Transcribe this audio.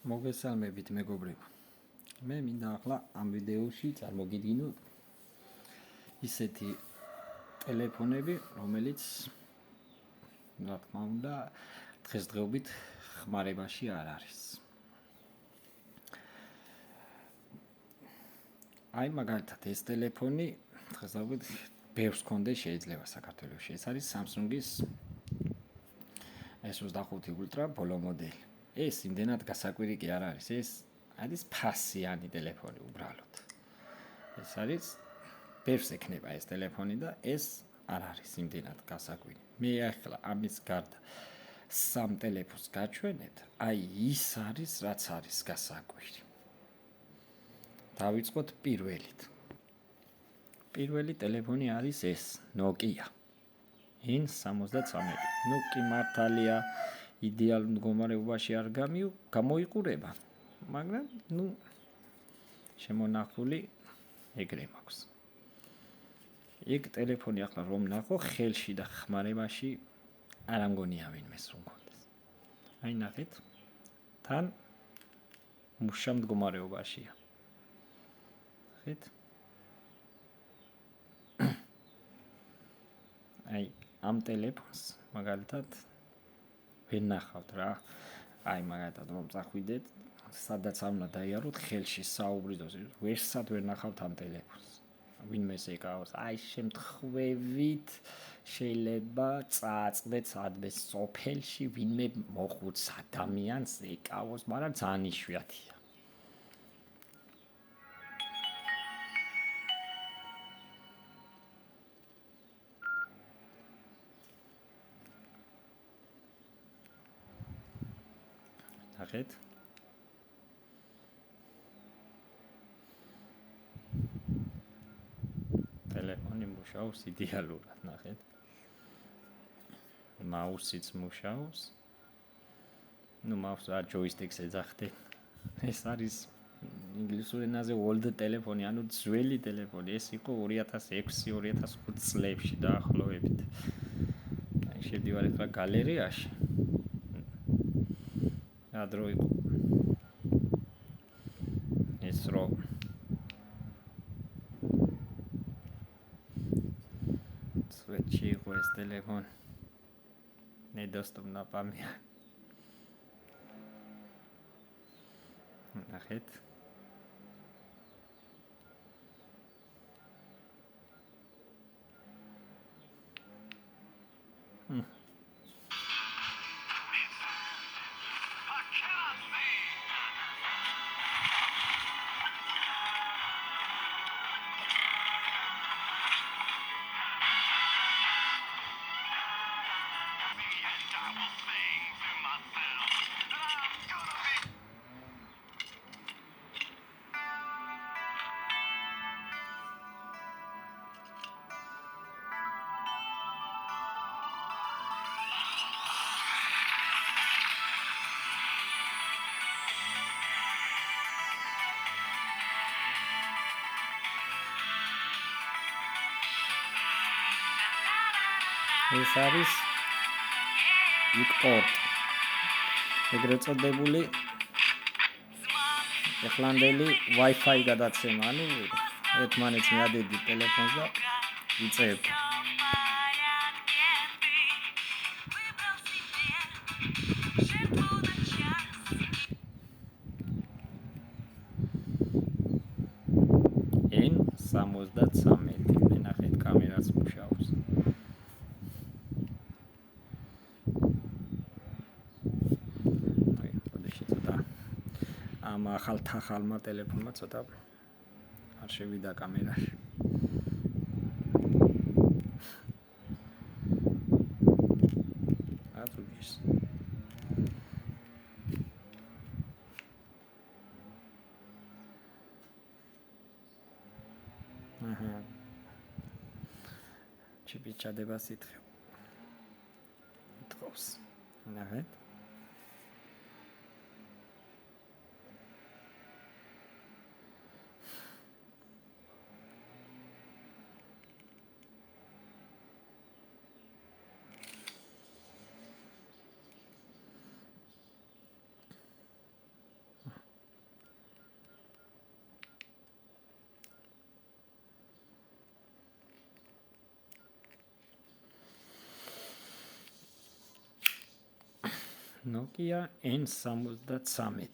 მოგესალმებით მეგობრებო. მე მინდა ახლა ამ ვიდეოში წარმოგიდგინო ისეთი ტელეფონები, რომელიც რა თქმა უნდა დღესდღეობით ხმარებაში არ არის. აი მაგალითად ეს ტელეფონი დღესდღეობით ბევრს კონდეს შეიძლება საქართველოში. ეს არის Samsung-ის S25 Ultra ბოლო მოდელი. ეს იმდენად გასაკვირი კი არ არის. ეს არის ფასიანი ტელეფონი უბრალოდ. ეს არის ბევრს ექნება ეს ტელეფონი და ეს არ არის იმდენად გასაკვირი. მე ახლა ამის გარდა სამ ტელეფონს გაჩვენეთ, აი ის არის რაც არის გასაკვირი. დავიწყოთ პირველით. პირველი ტელეფონი არის ეს Nokia N73. ნუ კი მართალია იდეალურ მდგომარეობაში არ გამოიყურება, მაგრამ ნუ შემონახული ეგრე მაქვს. ეგ ტელეფონი ახლა რომ ნახო ხელში და ხმარებაში არ ამგონია ვინმეს რომ გქონდეს. აი ნახეთ, თან მუშა მდგომარეობაშია. ნახეთ. აი ამ ტელეფონს მაგალითად ვერ ნახავთ რა. აი მაგალითად რომ წახვიდეთ, სადაც არ უნდა დაიაროთ ხელში საუბრის დროს, ვერსად ვერ ნახავთ ამ ტელეფონს. ვინმეს ეკავოს, აი შემთხვევით შეიძლება წააწყდეთ სადმე სოფელში ვინმე მოხუც ადამიანს ეკავოს, მაგრამ ძალიან იშვიათია. ნახეთ. ტელეფონი მუშაობს იდეალურად, ნახეთ. მაუსიც მუშაობს. ნუ მაუს რა ჯოისტიკს ეძახდეთ. ეს არის ინგლისურ ენაზე old ტელეფონი, ანუ ძველი ტელეფონი. ეს იყო 2006-2005 წლებში დაახლოებით. აი შევდივარ ახლა გალერეაში. რა დრო იყო? ეს რო სვეჩი იყო ეს ტელეფონი. недоступна память. ნახეთ. ეს არის Victor. ეგრეთ წოდებული ეხლანდელი Wi-Fi გადაცემა, ანუ ერთმანეთს მიადედი ტელეფონს და იწევთ. N73. ნახეთ, კამერაც მუშაობს. ამ ახალ ტელეფონმა ცოტა არ შევიდა კამერაში. აწუჯის. ჩიპი ჩადებას ითხოვს. ნახეთ. Nokia N73.